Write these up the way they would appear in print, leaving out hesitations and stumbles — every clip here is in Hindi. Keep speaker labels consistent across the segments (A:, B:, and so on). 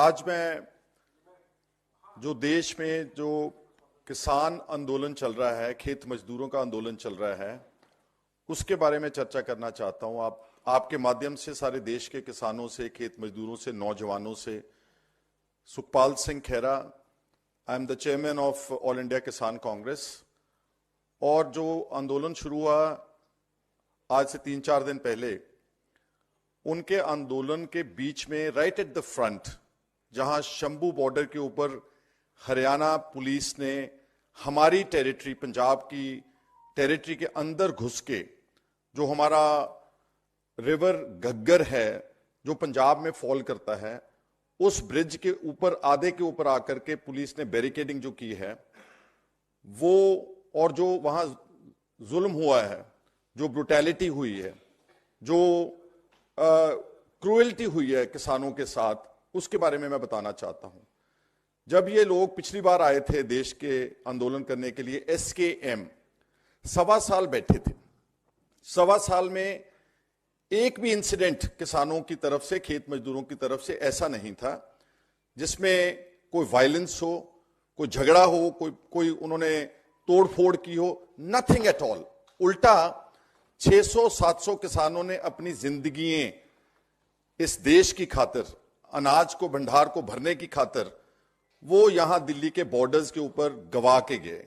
A: आज मैं जो देश में जो किसान आंदोलन चल रहा है, खेत मजदूरों का आंदोलन चल रहा है, उसके बारे में चर्चा करना चाहता हूं। आपके माध्यम से सारे देश के किसानों से, खेत मजदूरों से, नौजवानों से। Sukhpal Singh Khaira, I am the chairman of all India Kisan Congress. और जो आंदोलन शुरू हुआ आज से 3-4 दिन पहले, उनके आंदोलन के बीच में राइट एट द फ्रंट, जहां शंभू बॉर्डर के ऊपर हरियाणा पुलिस ने हमारी टेरिटरी, पंजाब की टेरिटरी के अंदर घुस के, जो हमारा रिवर घग्गर है जो पंजाब में फॉल करता है, उस ब्रिज के ऊपर, आधे के ऊपर आकर के पुलिस ने बैरिकेडिंग जो की है वो, और जो वहां जुल्म हुआ है, जो ब्रुटैलिटी हुई है, जो क्रूएल्टी हुई है किसानों के साथ, उसके बारे में मैं बताना चाहता हूं। जब ये लोग पिछली बार आए थे देश के आंदोलन करने के लिए, SKM 1.25 साल बैठे थे। 1.25 साल में एक भी इंसिडेंट किसानों की तरफ से, खेत मजदूरों की तरफ से ऐसा नहीं था जिसमें कोई वायलेंस हो, कोई झगड़ा हो, कोई उन्होंने तोड़फोड़ की हो। Nothing at all. उल्टा 600-700 किसानों ने अपनी जिंदगियां इस देश की खातिर, अनाज को, भंडार को भरने की खातिर, वो यहां दिल्ली के बॉर्डर्स के ऊपर गवा के गए।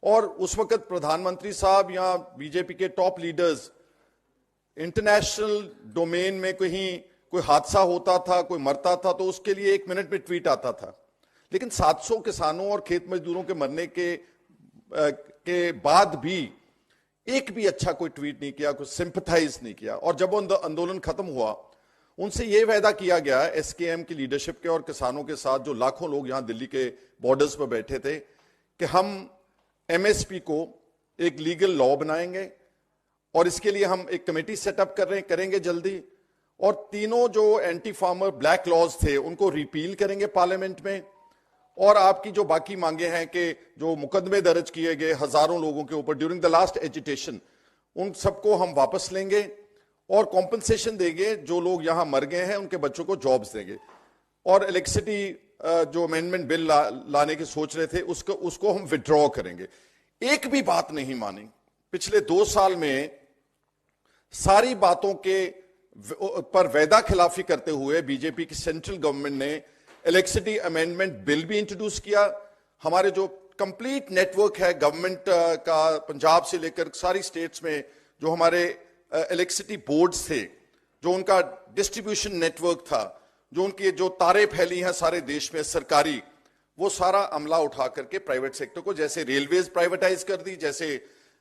A: और उस वक्त प्रधानमंत्री साहब या बीजेपी के टॉप लीडर्स, इंटरनेशनल डोमेन में कहीं कोई हादसा होता था, कोई मरता था, तो उसके लिए 1 मिनट में ट्वीट आता था। लेकिन 700 किसानों और खेत मजदूरों के मरने के बाद भी एक भी अच्छा कोई ट्वीट नहीं किया, कोई सिंपथाइज नहीं किया। और जब आंदोलन खत्म हुआ, उनसे यह वायदा किया गया SKM की लीडरशिप के और किसानों के साथ, जो लाखों लोग यहां दिल्ली के बॉर्डर्स पर बैठे थे, कि हम MSP को एक लीगल लॉ बनाएंगे और इसके लिए हम एक कमेटी सेटअप करेंगे जल्दी। और तीनों जो एंटी फार्मर ब्लैक लॉज थे उनको रिपील करेंगे पार्लियामेंट में। और आपकी जो बाकी मांगे हैं कि जो मुकदमे दर्ज किए गए हजारों लोगों के ऊपर ड्यूरिंग द लास्ट एजिटेशन, उन सबको हम वापस लेंगे और कॉम्पनसेशन देंगे। जो लोग यहां मर गए हैं उनके बच्चों को जॉब्स देंगे। और इलेक्ट्रिसिटी जो अमेंडमेंट बिल लाने की सोच रहे थे, उसको हम विड्रॉ करेंगे। एक भी बात नहीं मानी। पिछले 2 साल में सारी बातों के पर वायदा खिलाफी करते हुए बीजेपी की सेंट्रल गवर्नमेंट ने इलेक्ट्रिसिटी अमेंडमेंट बिल भी इंट्रोड्यूस किया। हमारे जो कंप्लीट नेटवर्क है गवर्नमेंट का, पंजाब से लेकर सारी स्टेट्स में जो हमारे इलेक्ट्रिसिटी बोर्ड्स थे, जो उनका डिस्ट्रीब्यूशन नेटवर्क था, जो उनकी जो तारें फैली हैं सारे देश में सरकारी, वो सारा अमला उठा करके प्राइवेट सेक्टर को, जैसे रेलवेज प्राइवेटाइज कर दी, जैसे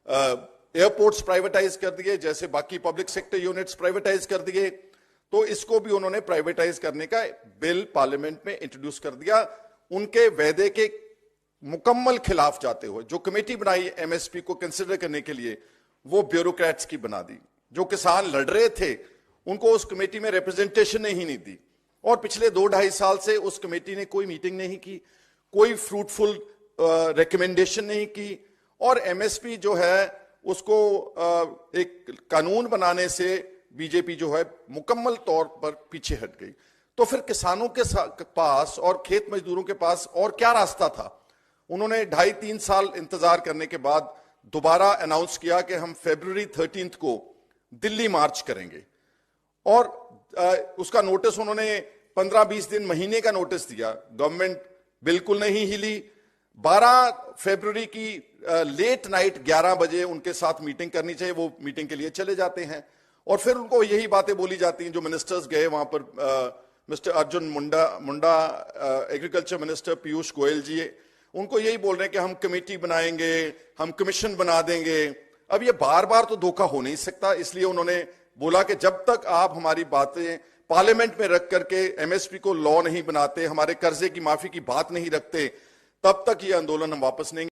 A: एयरपोर्ट्स प्राइवेटाइज कर दिए, जैसे बाकी पब्लिक सेक्टर यूनिट्स प्राइवेटाइज कर दिए, तो इसको भी उन्होंने प्राइवेटाइज करने का बिल पार्लियामेंट में इंट्रोड्यूस कर दिया। उनके वायदे के मुकम्मल खिलाफ जाते हुए जो कमेटी बनाई MSP को कंसिडर करने के लिए, वो ब्यूरोक्रेट्स की बना दी। जो किसान लड़ रहे थे उनको उस कमेटी में रिप्रेजेंटेशन ही नहीं दी। और पिछले 2-2.5 साल से उस कमेटी ने कोई मीटिंग नहीं की, कोई फ्रूटफुल रिकमेंडेशन नहीं की। और MSP जो है उसको एक कानून बनाने से बीजेपी जो है मुकम्मल तौर पर पीछे हट गई। तो फिर किसानों के पास और खेत मजदूरों के पास और क्या रास्ता था? उन्होंने 2.5-3 साल इंतजार करने के बाद दोबारा अनाउंस किया कि हम February 13 को दिल्ली मार्च करेंगे। और उसका नोटिस उन्होंने 15-20 दिन, महीने का नोटिस दिया। गवर्नमेंट बिल्कुल नहीं हिली। 12 फरवरी की लेट नाइट 11 बजे उनके साथ मीटिंग करनी चाहिए, वो मीटिंग के लिए चले जाते हैं। और फिर उनको यही बातें बोली जाती हैं। जो मिनिस्टर्स गए वहां पर, mister Arjun Munda, agriculture minister Piyush Goyal जी, उनको यही बोल रहे हैं कि हम कमेटी बनाएंगे, हम कमीशन बना देंगे। अब ये बार बार तो धोखा हो नहीं सकता, इसलिए उन्होंने बोला कि जब तक आप हमारी बातें पार्लियामेंट में रख करके MSP को लॉ नहीं बनाते, हमारे कर्जे की माफी की बात नहीं रखते, तब तक ये आंदोलन हम वापस नहीं